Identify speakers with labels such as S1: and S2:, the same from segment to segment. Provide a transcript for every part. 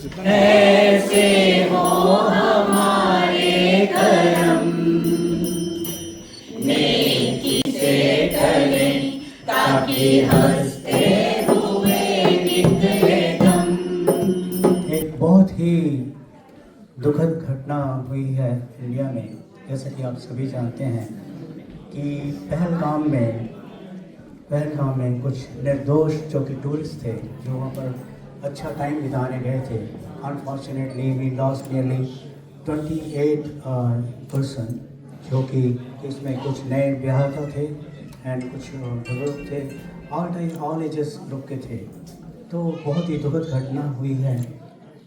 S1: ऐसे हो हमारे करम, नेकी से ढले ताकि हंसते हुए निकले दम।
S2: एक बहुत ही दुखद घटना हुई है इंडिया में, जैसा कि आप सभी जानते हैं कि पहलगाम में कुछ निर्दोष जो कि टूरिस्ट थे, जो वहाँ पर अच्छा टाइम बिताने गए थे, unfortunately we lost nearly 28 person, जो कि इसमें कुछ नए ब्याहता थे एंड कुछ बुजुर्ग थे, ऑल एजेस लोग के थे। तो बहुत ही दुखद घटना हुई है,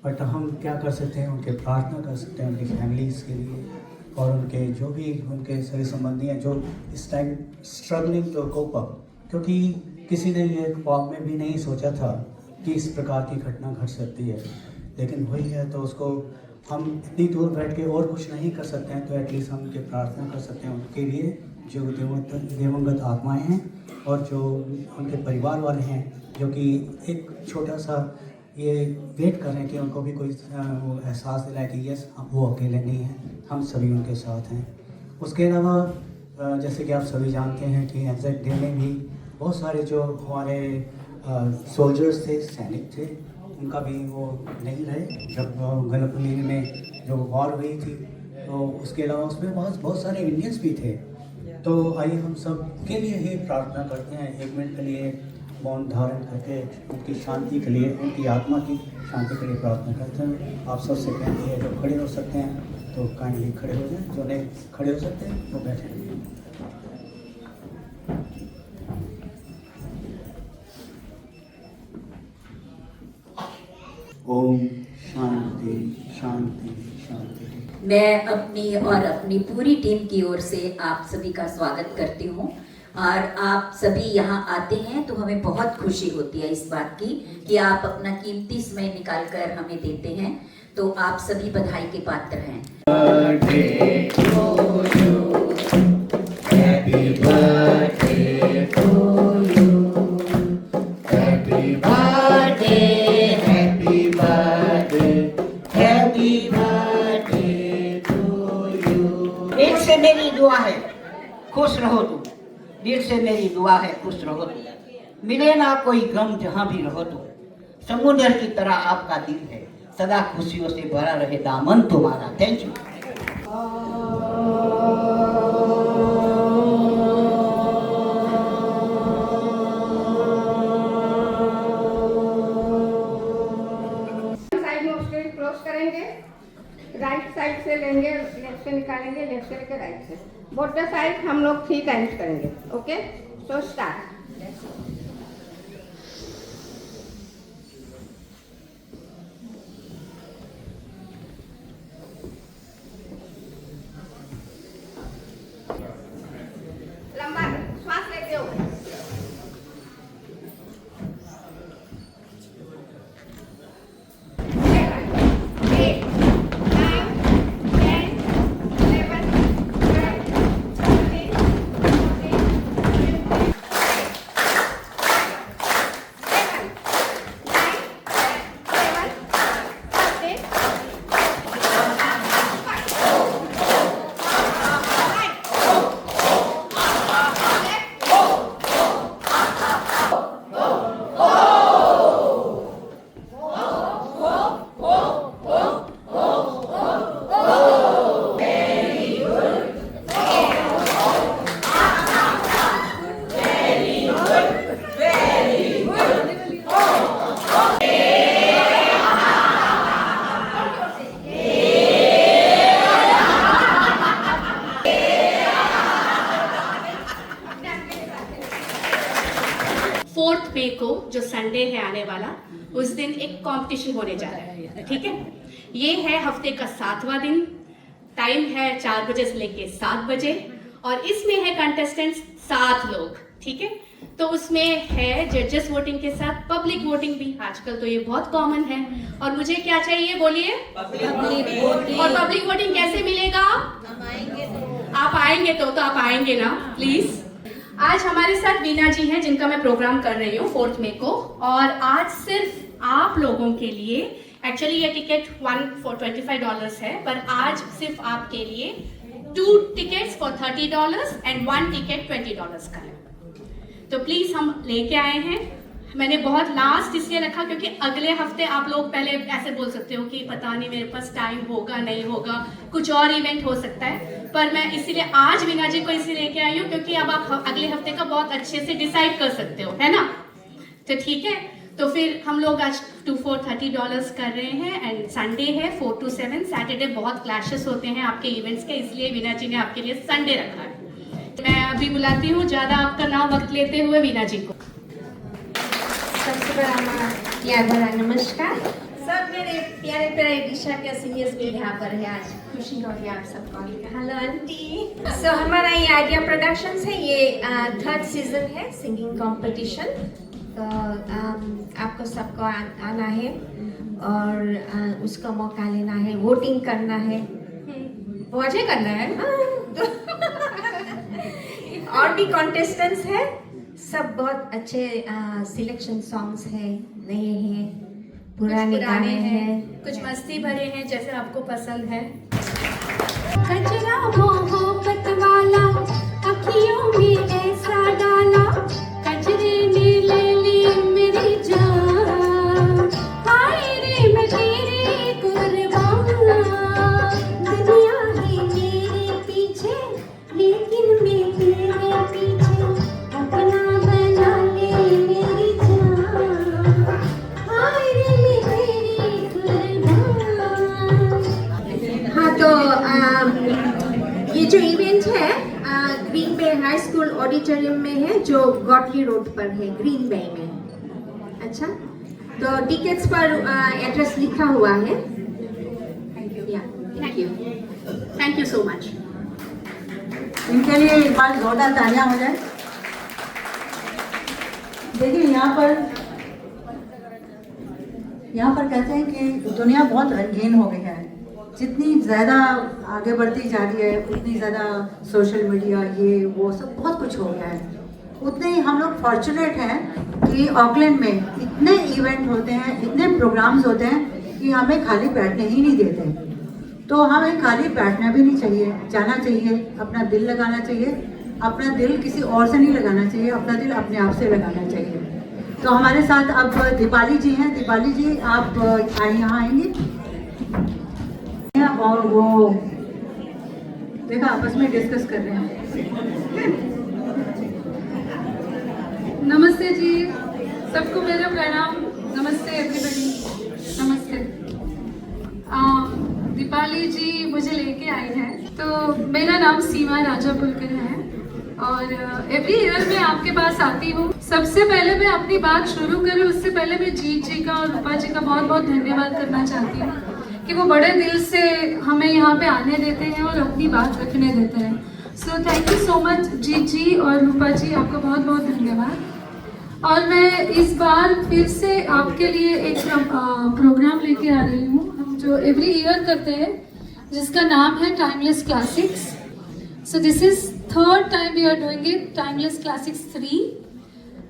S2: बट हम क्या कर सकते हैं, उनके प्रार्थना कर सकते हैं उनकी फैमिलीज़ के लिए और उनके जो भी उनके सही संबंधी हैं जो इस time struggling to cope up, क्योंकि किसी ने ये ख्वाब में भी नहीं सोचा था कि इस प्रकार की घटना घट सकती है, लेकिन हुई है। तो उसको हम इतनी दूर बैठ के और कुछ नहीं कर सकते हैं, तो एटलीस्ट हम उनकी प्रार्थना कर सकते हैं उनके लिए जो दिवंगत आत्माएं हैं और जो उनके परिवार वाले हैं, जो कि एक छोटा सा ये वेट कर रहे हैं कि उनको भी कोई वो एहसास दिलाए कि यस वो अकेले नहीं हैं, हम सभी उनके साथ हैं। उसके अलावा जैसे कि आप सभी जानते हैं कि एग्जैक्ट डे में भी बहुत सारे जो हमारे सोल्जर्स थे, सैनिक थे, उनका भी वो नहीं रहे जब गलपुली में जो वॉर हुई थी। तो उसके अलावा उसमें बहुत सारे इंडियंस भी थे। तो आइए हम सब के लिए ही प्रार्थना करते हैं, एक मिनट के लिए मौन धारण करके उनकी शांति के लिए, उनकी आत्मा की शांति के लिए प्रार्थना करते हैं। आप सबसे कहते हैं जो खड़े हो सकते हैं तो काइंडली खड़े हो जाएं, जो नहीं खड़े हो सकते हैं वो बैठे रहिए। ओम शांति शांति शांति।
S3: मैं अपनी और अपनी पूरी टीम की ओर से आप सभी का स्वागत करती हूँ और आप सभी यहाँ आते हैं तो हमें बहुत खुशी होती है इस बात की कि आप अपना कीमती समय निकाल कर हमें देते हैं, तो आप सभी बधाई के पात्र हैं।
S4: दिल से मेरी दुआ है खुश रहो तुम, दिल से मेरी दुआ है खुश रहो तुम, मिले ना कोई गम जहाँ भी रहो तुम, समुद्र की तरह आपका दिल है, सदा खुशियों से भरा रहे दामन तुम्हारा। Thank you.
S5: साइड में उसके क्रॉस करेंगे, राइट साइड से लेंगे, लेफ्ट से निकालेंगे, लेफ्ट से लेकर राइट से, बोथ द साइड हम लोग 3 टाइम्स करेंगे। Okay, so start. लंबा श्वास लेते हो। 8, 9, 10, 11, 12, 13, 14, 15,
S6: 4 मई को जो संडे है आने वाला, उस दिन एक कंपटीशन होने जा रहा है। ठीक है, ये है हफ्ते का 7वां दिन, टाइम है 4 बजे से लेके 7 बजे और इसमें है कंटेस्टेंट्स 7 लोग। ठीक है, तो उसमें है जजेस वोटिंग के साथ पब्लिक वोटिंग भी, आजकल तो ये बहुत कॉमन है। और मुझे क्या चाहिए बोलिए? Public voting. और पब्लिक वोटिंग कैसे मिलेगा? आप आएंगे तो आप आएंगे ना प्लीज। आज हमारे साथ वीना जी हैं जिनका मैं प्रोग्राम कर रही हूँ 4 मई को, और आज सिर्फ आप लोगों के लिए एक्चुअली ये टिकट 1 for $25 है, पर आज सिर्फ आपके लिए 2 tickets for $30 एंड 1 ticket $20 का है। तो प्लीज हम लेके आए हैं। मैंने बहुत लास्ट इसलिए रखा क्योंकि अगले हफ्ते आप लोग पहले ऐसे बोल सकते हो कि पता नहीं मेरे पास टाइम होगा नहीं होगा, कुछ और इवेंट हो सकता है, पर मैं इसीलिए आज वीना जी को इसलिए लेके आई हूँ क्योंकि अब आप अगले हफ्ते का बहुत अच्छे से डिसाइड कर सकते हो, है ना? तो ठीक है, तो फिर हम लोग आज 2 for $30 कर रहे हैं एंड संडे है 4 to 7। सैटरडे बहुत क्लैशेस होते हैं आपके इवेंट्स के, इसलिए वीना जी ने आपके लिए संडे रखा है। मैं अभी बुलाती हूँ ज़्यादा आपका नाम वक्त लेते हुए वीना जी को।
S7: सबसे बड़ा प्यार भरा नमस्कार। सब मेरे प्यारे प्यारे दिशा के सीनियर्स भी यहाँ पर है, आज खुशी हो रही है आप सबको। Hello aunty. सो हमारा ये आइडिया प्रोडक्शंस है, ये 3rd सीजन है सिंगिंग कंपटीशन। तो आपको सबको आना है और उसका मौका लेना है, वोटिंग करना है, मुझे करना है। और भी कॉन्टेस्टेंट्स है, सब बहुत अच्छे सिलेक्शन सॉन्ग्स है, नए हैं, पुराने गाने हैं,
S6: कुछ मस्ती भरे हैं जैसे आपको पसंद है।
S7: कचरा मोहब्बत वाला अखियों में ऐसा डाला, कचरे ने ले ली मेरी जान, हाय रे मैं तेरी कुर्बान, दुनिया है मेरे पीछे लेकिन मैं तेरे पीछे, अपना बना ले मेरी जान, हाय रे मैं तेरी कुर्बान। हाँ, तो ये जो इवेंट है Green Bay high school auditorium में है, जो गॉटली रोड पर है, ग्रीन बे में। अच्छा, तो टिकट्स पर एड्रेस लिखा हुआ है।
S6: Thank you so much.
S8: इनके लिए एक बार जोरदार तालियां हो जाए। देखिए यहाँ पर कहते हैं कि दुनिया बहुत रंगीन हो गई है। जितनी ज़्यादा आगे बढ़ती जा रही है उतनी ज़्यादा सोशल मीडिया ये वो सब बहुत कुछ हो गया है। उतने ही हम लोग फॉर्चुनेट हैं कि ऑकलैंड में इतने इवेंट होते हैं, इतने प्रोग्राम्स होते हैं कि हमें खाली बैठने ही नहीं देते। तो हमें खाली बैठना भी नहीं चाहिए, जाना चाहिए, अपना दिल लगाना चाहिए। अपना दिल किसी और से नहीं लगाना चाहिए, अपना दिल अपने आप से लगाना चाहिए। तो हमारे साथ अब दीपाली जी हैं। दीपाली जी आप यहाँ आएंगे और वो देखा आपस में डिस्कस कर रहे हैं।
S9: नमस्ते जी, सबको मेरा प्रणाम। नमस्ते एवरीबॉडी, नमस्ते। दीपाली जी मुझे लेके आई है। तो मेरा नाम सीमा राजा पुलकर है और एवरी ईयर मैं आपके पास आती हूँ। सबसे पहले मैं अपनी बात शुरू करूँ उससे पहले मैं जीत जी का और रूपा जी का बहुत बहुत धन्यवाद करना चाहती हूँ कि वो बड़े दिल से हमें यहाँ पे आने देते हैं और अपनी बात रखने देते हैं। So thank you so much Jeet ji और रूपा जी, आपका बहुत बहुत धन्यवाद। और मैं इस बार फिर से आपके लिए एक प्रोग्राम लेके आ रही हूँ, हम जो एवरी ईयर करते हैं, जिसका नाम है timeless classics. So this is 3rd time we are doing it, timeless classics 3।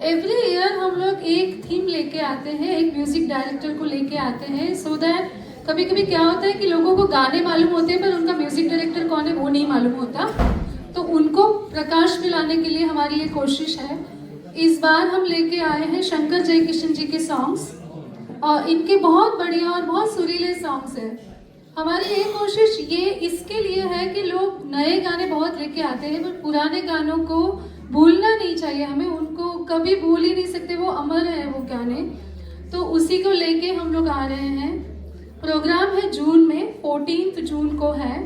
S9: Every year हम लोग एक थीम लेके आते हैं, एक म्यूजिक डायरेक्टर को लेके आते हैं, सो दैट कभी कभी क्या होता है कि लोगों को गाने मालूम होते हैं पर उनका म्यूजिक डायरेक्टर कौन है वो नहीं मालूम होता। तो उनको प्रकाश में लाने के लिए हमारी ये कोशिश है। इस बार हम लेके आए हैं शंकर जयकिशन जी के सॉन्ग्स और इनके बहुत बढ़िया और बहुत सुरीले सॉन्ग्स हैं। हमारी ये कोशिश ये इसके लिए है कि लोग नए गाने बहुत लेके आते हैं पर पुराने गानों को भूलना नहीं चाहिए हमें, उनको कभी भूल ही नहीं सकते, वो अमर है वो गाने। तो उसी को लेके हम लोग आ रहे हैं। प्रोग्राम है जून में, 14 जून को है,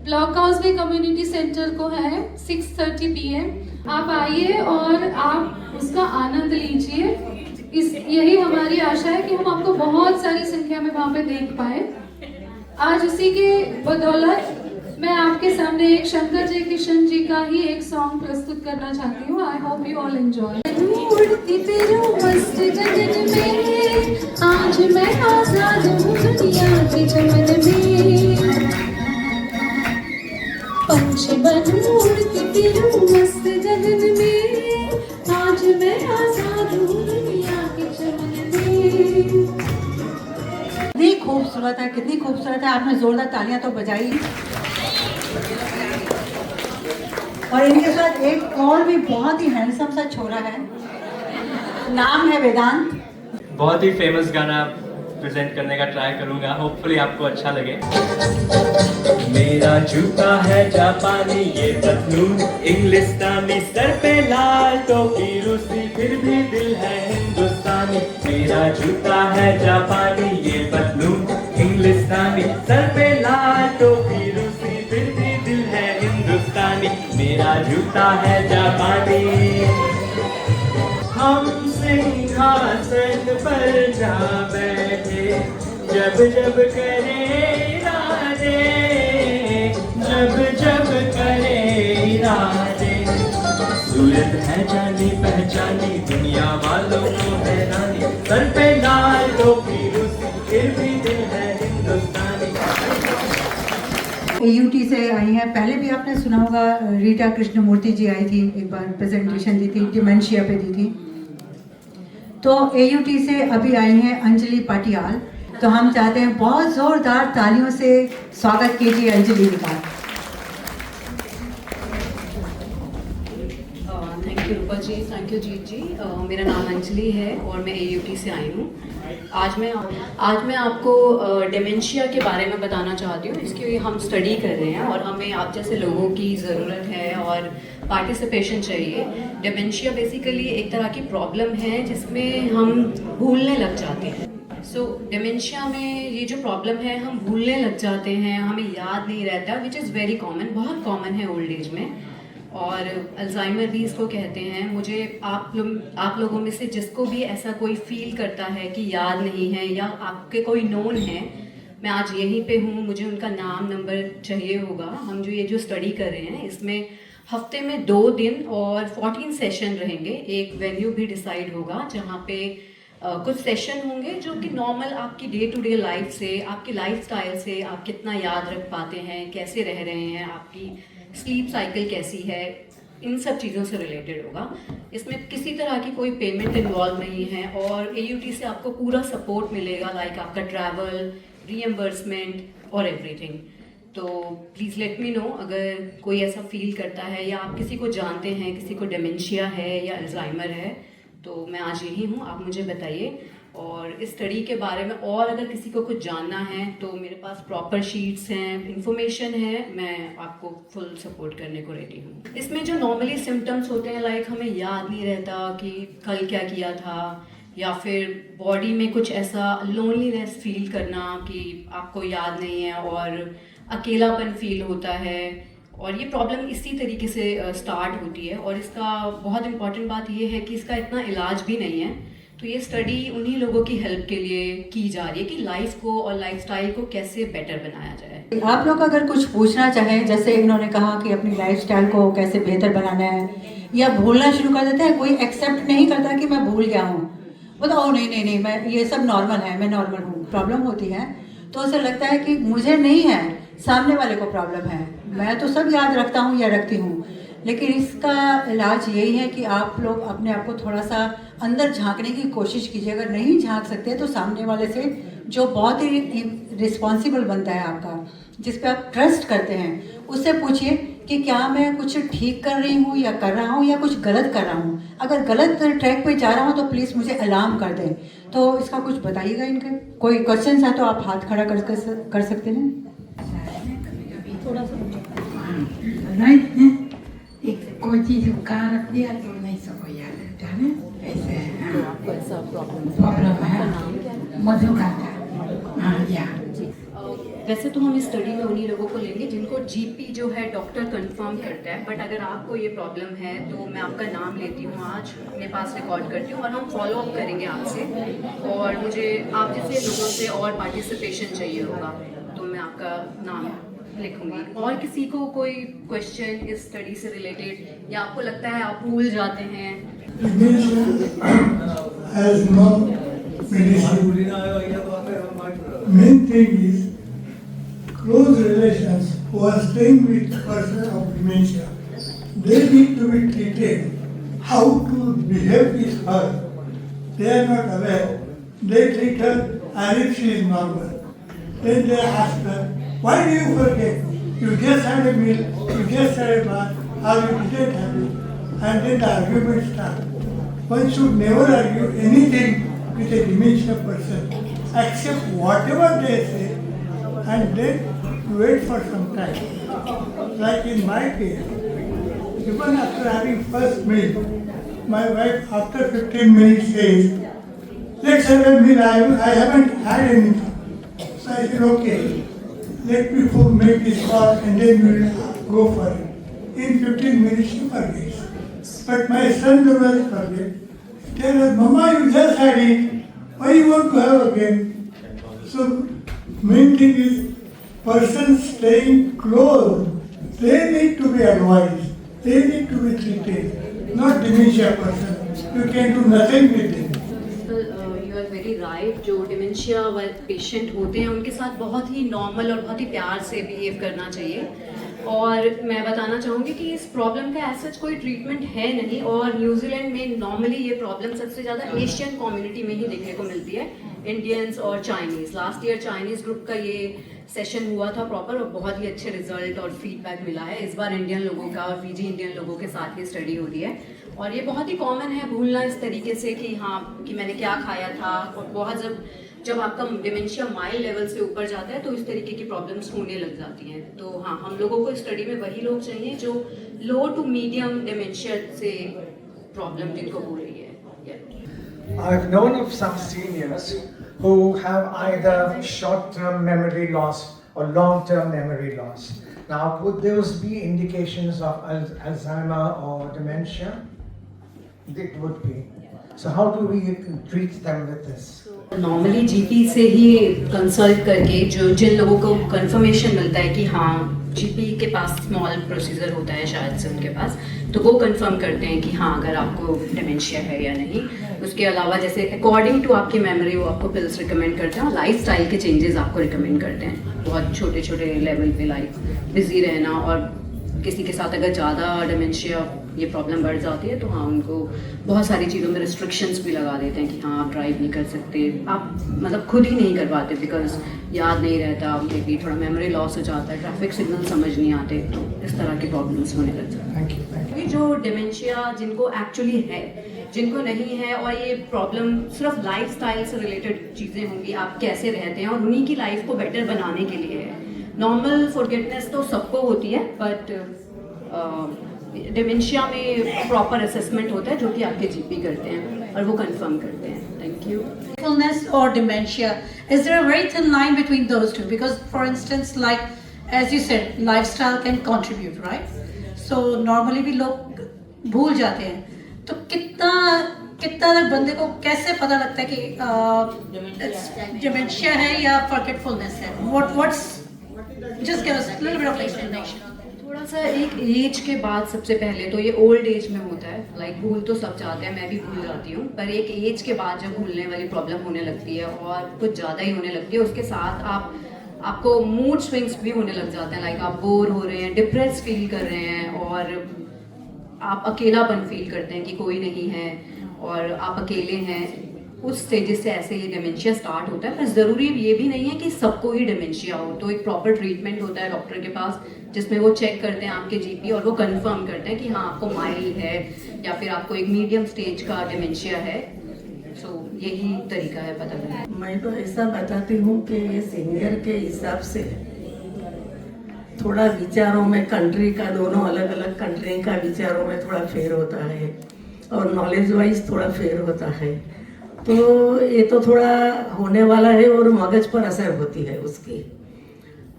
S9: ब्लॉक हाउस में कम्युनिटी सेंटर को है, 6:30 PM। आप आइए और आप उसका आनंद लीजिए। यही हमारी आशा है कि हम आपको बहुत सारी संख्या में वहाँ पे देख पाए। आज उसी के बदौलत मैं आपके सामने एक शंकर जयकिशन जी का ही एक सॉन्ग प्रस्तुत करना चाहती हूँ। I hope you all enjoy. आज मैं आजाद हूँ दुनिया के चमन में, पंछी बनूं उड़ती फिरूं मस्त जगन में, आज मैं आजाद हूँ दुनिया के चमन में।
S8: देखो खूबसूरत है, कितनी खूबसूरत है, आपने जोरदार तालियां तो बजाई। और इनके साथ एक और भी बहुत ही हैंडसम सा छोरा है, नाम है वेदांत।
S10: बहुत ही फेमस गाना प्रेजेंट करने का ट्राई करूंगा, होपफुली आपको अच्छा लगे। मेरा जूता है जापानी, ये पतलून इंग्लिस्तानी, सर पे लाल टोपी रूसी, फिर भी दिल है हिंदुस्तानी। मेरा जूता है जापानी, ये पतलून इंग्लिस्तानी, सर पे लाल टोपी रूसी, फिर भी दिल है हिंदुस्तानी। मेरा जूता है जापानी। हम सिंहासन पर जा बैठे, जब जब करे इरादे, जब जब करे इरादे। सूरत है जानी पहचानी, दुनिया वालों को हैरानी, सर पे लाल टोपी रूसी, फिर भी दिल है हिंदुस्तानी।
S8: AUT से आई हैं, पहले भी आपने सुना होगा, रीटा कृष्णमूर्ति जी आई थी, एक बार प्रेजेंटेशन दी थी, डिमेंशिया पे दी थी। तो AUT से अभी आई हैं अंजलि पाटियाल। तो हम चाहते हैं बहुत जोरदार तालियों से स्वागत कीजिए अंजलि का।
S11: Thank you Rupa ji, thank you Jeet ji. मेरा नाम अंजलि है और मैं AUT से आई हूँ। आज मैं आपको डिमेंशिया के बारे में बताना चाहती हूँ। इसके लिए हम स्टडी कर रहे हैं और हमें आप जैसे लोगों की ज़रूरत है और पार्टिसिपेशन चाहिए। डिमेंशिया बेसिकली एक तरह की प्रॉब्लम है जिसमें हम भूलने लग जाते हैं। सो डिमेंशिया में ये जो प्रॉब्लम है, हम भूलने लग जाते हैं, हमें याद नहीं रहता, विच इज़ वेरी कॉमन, बहुत कॉमन है ओल्ड एज में। और अल्जाइमर भी इसको कहते हैं। मुझे आप लोगों में से जिसको भी ऐसा कोई फील करता है कि याद नहीं है या आपके कोई नोन है, मैं आज यहीं पे हूँ, मुझे उनका नाम नंबर चाहिए होगा। हम जो स्टडी कर रहे हैं इसमें हफ्ते में 2 दिन और 14 सेशन रहेंगे। एक वेन्यू भी डिसाइड होगा जहाँ पे कुछ सेशन होंगे जो कि नॉर्मल आपकी डे टू डे लाइफ से, आपकी लाइफस्टाइल से, आप कितना याद रख पाते हैं, कैसे रह रहे हैं, आपकी स्लीप साइकिल कैसी है, इन सब चीज़ों से रिलेटेड होगा। इसमें किसी तरह की कोई पेमेंट इन्वॉल्व नहीं है और AUT से आपको पूरा सपोर्ट मिलेगा, लाइक आपका ट्रैवल, रीएम्बर्समेंट और एवरीथिंग। तो प्लीज़ लेट मी नो अगर कोई ऐसा फील करता है या आप किसी को जानते हैं, किसी को डिमेंशिया है या अल्जाइमर है, तो मैं आज यही हूँ, आप मुझे बताइए। और इस स्टडी के बारे में और अगर किसी को कुछ जानना है तो मेरे पास प्रॉपर शीट्स हैं, इंफॉर्मेशन है, मैं आपको फुल सपोर्ट करने को रेडी हूँ। इसमें जो नॉर्मली सिम्टम्स होते हैं, लाइक हमें याद नहीं रहता कि कल क्या किया था, या फिर बॉडी में कुछ ऐसा लोनलीनेस फील करना कि आपको याद नहीं है और अकेलापन फील होता है। और ये प्रॉब्लम इसी तरीके से स्टार्ट होती है और इसका बहुत इम्पॉर्टेंट बात ये है कि इसका इतना इलाज भी नहीं है। तो ये स्टडी उन्हीं लोगों की हेल्प के लिए की जा रही है कि लाइफ को और लाइफस्टाइल को कैसे बेटर बनाया जाए।
S8: आप लोग अगर कुछ पूछना चाहें, जैसे इन्होंने कहा कि अपनी लाइफस्टाइल को कैसे बेहतर बनाना है या भूलना शुरू कर देते हैं, कोई एक्सेप्ट नहीं करता कि मैं भूल गया हूँ, बताओ नहीं मैं ये सब नॉर्मल है, मैं नॉर्मल हूँ। प्रॉब्लम होती है तो उसे लगता है कि मुझे नहीं है, सामने वाले को प्रॉब्लम है, मैं तो सब याद रखता हूँ या रखती हूँ। लेकिन इसका इलाज यही है कि आप लोग अपने आप को थोड़ा सा अंदर झांकने की कोशिश कीजिए। अगर नहीं झांक सकते तो सामने वाले से, जो बहुत ही रिस्पॉन्सिबल बनता है आपका, जिस पे आप ट्रस्ट करते हैं, उससे पूछिए कि क्या मैं कुछ ठीक कर रही हूँ या कर रहा हूँ या कुछ गलत कर रहा हूँ। अगर गलत ट्रैक पे जा रहा हूँ तो प्लीज़ मुझे अलार्म कर दें। तो इसका कुछ बताइएगा। इनके कोई क्वेश्चन है तो आप हाथ खड़ा कर सकते हैं।
S12: थोड़ा सा कोई चीज़ का रख दिया तो नहीं सबको याद रहता है, ऐसे आपको ऐसा प्रॉब्लम है। मधुकांता, हाँ या
S11: वैसे तो हम इस स्टडी में उन्हीं लोगों को लेंगे जिनको GP जो है डॉक्टर कंफर्म करता है, बट अगर आपको ये प्रॉब्लम है तो मैं आपका नाम लेती हूँ, आज अपने पास रिकॉर्ड करती हूँ और हम फॉलो अप करेंगे आपसे। और मुझे आप जैसे लोगों से और पार्टिसिपेशन चाहिए होगा तो मैं आपका नाम लिखूंगी। और किसी को कोई क्वेश्चन इस स्टडी से रिलेटेड या आपको लगता है आप भूल जाते हैं?
S13: Main thing is close relations who are staying with person of dementia. They need to be treated. How to behave with her. They are not aware. They treat her as if she is normal. Then they ask her, why do you forget? You just had a meal, you just had a bath, or you didn't have it. And then the argument starts. One should never argue anything with a dementia person, accept whatever they say, and then wait for some time. Like in my case, even after having first meal, my wife after 15 minutes says, let's have a meal, I haven't had anything. So I said, okay, let me make this call and then we will go for it. In 15 minutes she forgets. But my son doesn't forget. Tell her, Mama, you just had it. Why you want to have again? So main thing is, persons staying close, they need to be advised. They need to be treated, not dementia person. You can do nothing with them.
S11: You are very right. जो dementia patient होते हैं उनके साथ बहुत ही normal और बहुत ही प्यार से बिहेव करना चाहिए. और मैं बताना चाहूँगी कि इस प्रॉब्लम का ऐसा कोई ट्रीटमेंट है नहीं. और न्यूजीलैंड में नॉर्मली ये प्रॉब्लम सबसे ज़्यादा एशियन कम्युनिटी में ही देखने को मिलती है, इंडियंस और Chinese. Last year Chinese group का ये सेशन हुआ था प्रॉपर और बहुत ही अच्छे रिजल्ट और फीडबैक मिला है. इस बार इंडियन लोगों का और फीजी इंडियन लोगों के साथ ये स्टडी हो रही है. और ये बहुत ही कॉमन है भूलना इस तरीके से कि हाँ कि मैंने क्या खाया था. और बहुत जब आपका डिमेंशिया माइल्ड लेवल से ऊपर जाता है तो इस तरीके की प्रॉब्लम्स होने लग जाती हैं. तो हाँ, हम लोगों को स्टडी में वही लोग चाहिए जो लो टू मीडियम डिमेंशिया से प्रॉब्लम जिनको हो रही है.
S14: I've known of some seniors who have either short-term memory loss or long-term memory loss. Now, would those be indications of Alzheimer or dementia? It would be. So how do we treat them with this?
S11: Normally GP से ही consult करके जिन लोगों को confirmation मिलता है कि हाँ GP के पास small procedure होता है शायद से उनके पास, तो वो कंफर्म करते हैं कि हाँ अगर आपको डिमेंशिया है या नहीं. उसके अलावा जैसे अकॉर्डिंग टू आपकी मेमोरी वो आपको पिल्स रिकमेंड करते हैं और लाइफ स्टाइल के चेंजेस आपको रिकमेंड करते हैं. बहुत छोटे छोटे लेवल पे लाइक बिजी रहना, और किसी के साथ अगर ज़्यादा डिमेंशिया ये प्रॉब्लम बढ़ जाती है तो हाँ उनको बहुत सारी चीज़ों में रिस्ट्रिक्शंस भी लगा देते हैं कि हाँ आप ड्राइव नहीं कर सकते, आप मतलब खुद ही नहीं कर पाते बिकॉज याद नहीं रहता, मे बी थोड़ा मेमोरी लॉस हो जाता है, ट्रैफिक सिग्नल समझ नहीं आते, तो इस तरह की प्रॉब्लम्स होने लग जाती हैं. क्योंकि जो डिमेंशिया जिनको एक्चुअली है, जिनको नहीं है, और ये प्रॉब्लम सिर्फ लाइफ स्टाइल से रिलेटेड चीज़ें होंगी, आप कैसे रहते हैं, और उन्हीं की लाइफ को बेटर बनाने के लिए है. नॉर्मल फॉरगेटनेस तो सबको होती है, बट डिमेंशिया में प्रॉपर असेसमेंट होता है जो कि आपके जीपी करते हैं और वो कंफर्म करते हैं. Thank you.
S15: Forgetfulness or dementia, is there a very thin line between those two? Because for instance, like as you said, lifestyle can contribute, right? So normally भी लोग भूल जाते हैं, तो कितना तक बंदे को कैसे पता लगता है कि डिमेंशिया है या फॉरगेटफुलनेस है? What's just give us a little bit of explanation.
S11: थोड़ा सा एक एज के बाद सबसे पहले तो ये ओल्ड एज में होता है, लाइक भूल तो सब चाहते हैं, मैं भी भूल जाती हूँ, पर एक एज के बाद जब भूलने वाली प्रॉब्लम होने लगती है और कुछ ज़्यादा ही होने लगती है, उसके साथ आपको मूड स्विंग्स भी होने लग जाते हैं. लाइक आप बोर हो रहे हैं, डिप्रेस फील कर रहे हैं, और आप अकेलापन फील करते हैं कि कोई नहीं है और आप अकेले हैं. उस स्टेजेस से ऐसे ये डिमेंशिया स्टार्ट होता है. पर ज़रूरी ये भी नहीं है कि सबको ही डिमेंशिया हो, तो एक प्रॉपर ट्रीटमेंट होता है डॉक्टर के पास जिसमें वो चेक करते हैं आपके जीपी और वो कंफर्म करते हैं कि हाँ आपको माइल्ड है या फिर आपको एक मीडियम स्टेज का डिमेंशिया है. सो यही तरीका है पता करने.
S12: मैं तो ऐसा बताती हूँ कि ये सीनियर के हिसाब से थोड़ा विचारों में कंट्री का, दोनों अलग अलग कंट्री का विचारों में थोड़ा फेर होता है और नॉलेज वाइज थोड़ा फेर होता है. तो ये तो थोड़ा होने वाला है और मगज पर असर होती है उसकी.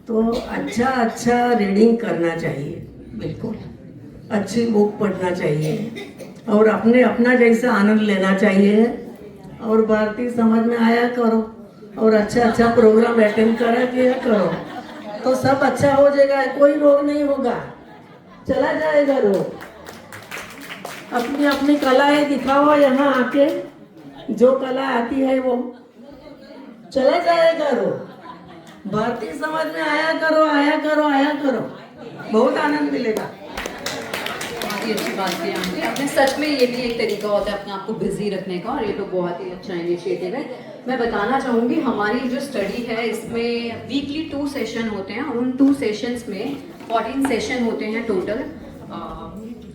S12: तो अच्छा रीडिंग करना चाहिए, बिल्कुल अच्छी बुक पढ़ना चाहिए और अपना जैसा आनंद लेना चाहिए. और भारतीय समाज में आया करो और अच्छा प्रोग्राम अटेंड किया करो तो सब अच्छा हो जाएगा. कोई रोग नहीं होगा, चला जाएगा रोग. अपनी कलाएं दिखाओ यहाँ आके, जो कला आती है वो चला जाएगा रोग. भारतीय समाज में आया करो, बहुत आनंद मिलेगा.
S11: बहुत ही अच्छी बात की आपने। अपने सच में ये भी एक तरीका होता है अपने आप को बिजी रखने का, और ये तो बहुत ही अच्छा इनिशिएटिव है। मैं बताना चाहूँगी हमारी जो स्टडी है इसमें वीकली 2 सेशन होते हैं, और उन 2 सेशंस में 14 सेशन होते हैं टोटल,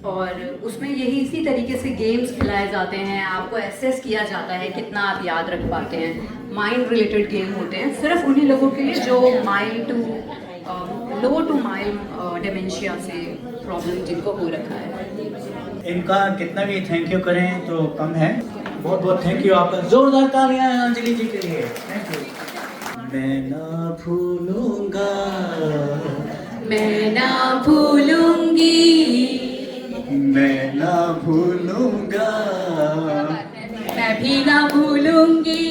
S11: और उसमें यही इसी तरीके से गेम्स खिलाए जाते हैं, आपको एसेस किया जाता है कितना आप याद रख पाते हैं। माइंड रिलेटेड गेम होते हैं सिर्फ उन्हीं लोगों के लिए जो mild to low to mild dementia से प्रॉब्लम जिनको हो रखा है।
S2: इनका कितना भी थैंक यू करें तो कम है। बहुत बहुत थैंक यू आपका, जोरदार तालियां अंजलि जी के लिए। Thank you. मैं ना भूलूंगा,
S3: मैं ना भूलूंगी,
S2: मैं ना भूलूंगा,
S3: मैं भी ना भूलूंगी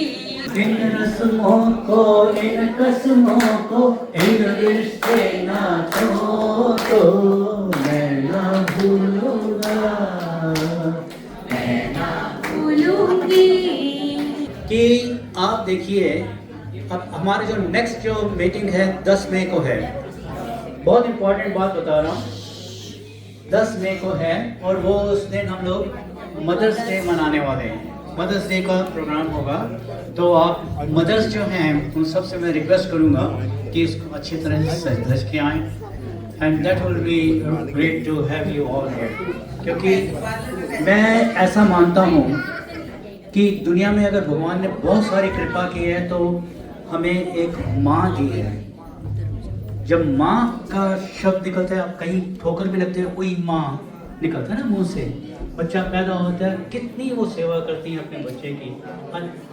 S2: इन रस्मों को, इन कसमों को, इन रिश्ते नातों को मैं ना भूलूंगा, मैं ना
S3: भूलूंगी।
S2: कि आप देखिए अब हमारे जो नेक्स्ट जो मीटिंग है 10 मई को है। बहुत इम्पोर्टेंट बात बता रहा हूँ, 10 मई को है, और वो उस दिन हम लोग मदर्स डे मनाने वाले हैं। मदर्स डे का प्रोग्राम होगा, तो आप मदर्स जो हैं उन सबसे मैं रिक्वेस्ट करूँगा कि इसको अच्छी तरह से सज के आएँ, and that will be great to have you all here. क्योंकि मैं ऐसा मानता हूँ कि दुनिया में अगर भगवान ने बहुत सारी कृपा की है तो हमें एक माँ दी है। जब माँ का शब्द निकलता है, आप कहीं ठोकर भी लगते हैं, कोई माँ निकलता है ना मुंह से, बच्चा पैदा होता है, कितनी वो सेवा करती है अपने बच्चे की,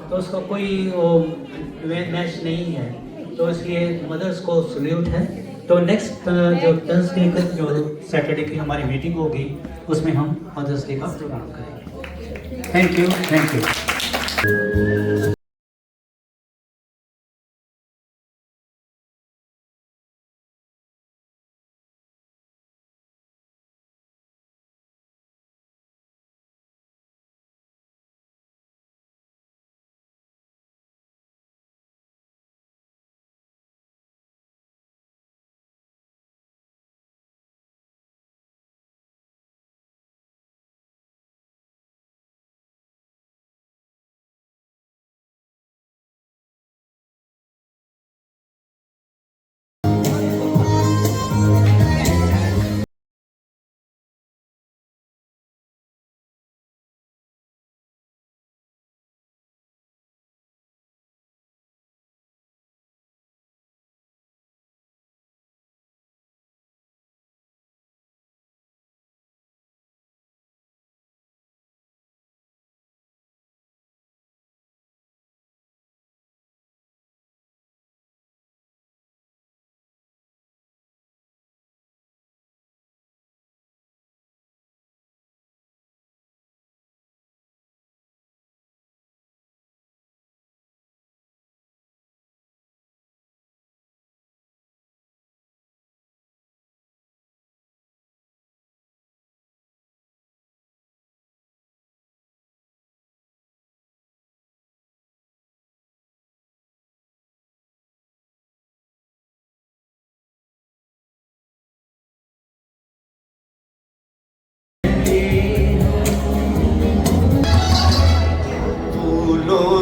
S2: तो उसका कोई वो मैच नहीं है। तो इसलिए मदर्स को सल्यूट है। तो नेक्स्ट जो थर्सडे का जो सैटरडे की हमारी मीटिंग होगी उसमें हम मदर्स डे का प्रोग्राम करेंगे। Thank you, thank you.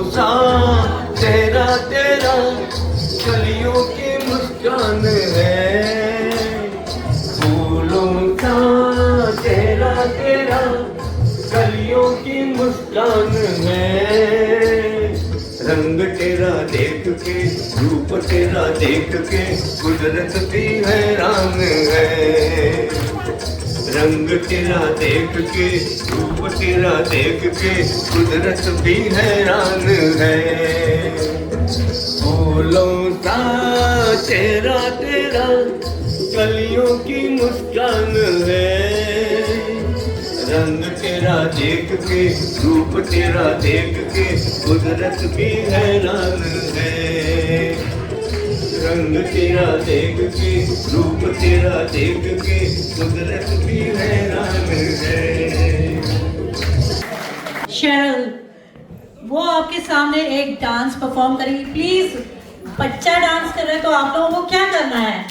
S10: सा तेरा तेरा कलियों की मुस्कान है, फूलों का तेरा तेरा कलियों की मुस्कान है। रंग तेरा देख के, रूप तेरा देख के कुदरत भी हैरान है। रंग तेरा देख के, रूप तेरा देख के कुदरत भी हैरान है। फूलों सा तेरा तेरा कलियों की मुस्कान है। रंग तेरा देख के, रूप तेरा देख के कुदरत भी हैरान है। रंग तेरा देख के, रूप तेरा देख के कुदरत भी हैरान है।
S15: शेरल, वो आपके सामने एक डांस परफॉर्म करेंगी। प्लीज, बच्चा डांस कर रहे तो आप लोगों को क्या करना है?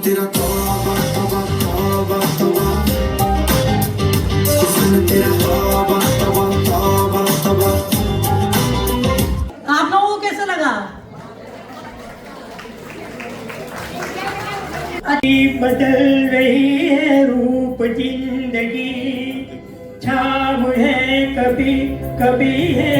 S1: तेरा तौबा तौबा तौबा तौबा, हुस्न तेरा तौबा तौबा तौबा तौबा।
S15: आप लोगों को कैसा लगा?
S16: बदल रही है रूप जिंदगी, छाव है कभी कभी है।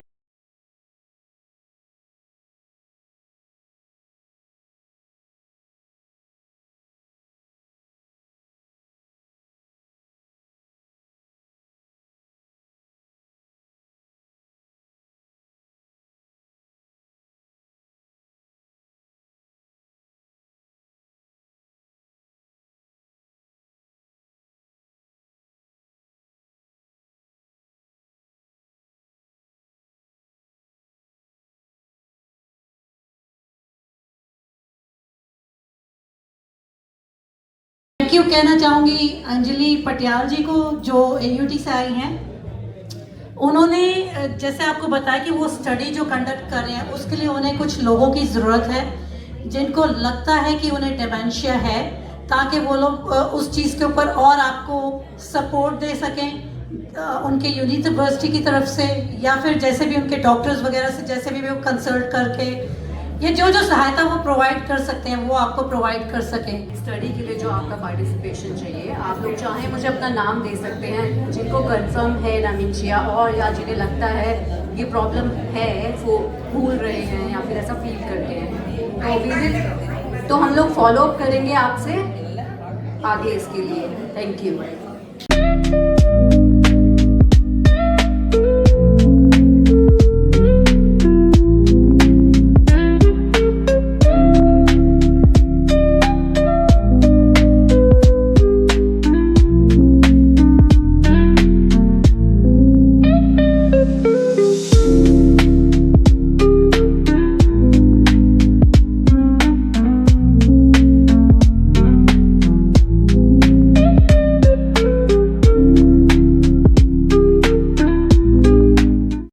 S15: थैंक यू कहना चाहूँगी अंजलि पटियाल जी को जो AUT से आई हैं। उन्होंने जैसे आपको बताया कि वो स्टडी जो कंडक्ट कर रहे हैं उसके लिए उन्हें कुछ लोगों की ज़रूरत है जिनको लगता है कि उन्हें डिमेंशिया है, ताकि वो लोग उस चीज़ के ऊपर और आपको सपोर्ट दे सकें उनके यूनिवर्सिटी की तरफ से, या फिर जैसे भी उनके डॉक्टर्स वगैरह से जैसे भी वो कंसल्ट करके ये जो जो सहायता वो प्रोवाइड कर सकते हैं वो आपको प्रोवाइड कर सकें।
S11: स्टडी के लिए जो आपका पार्टिसिपेशन चाहिए, आप लोग चाहें मुझे अपना नाम दे सकते हैं, जिनको कंफर्म है डिमेंशिया और या जिन्हें लगता है ये प्रॉब्लम है, वो भूल रहे हैं या फिर ऐसा फील करते हैं, तो हम लोग फॉलो अप करेंगे आपसे आगे इसके लिए। Thank you.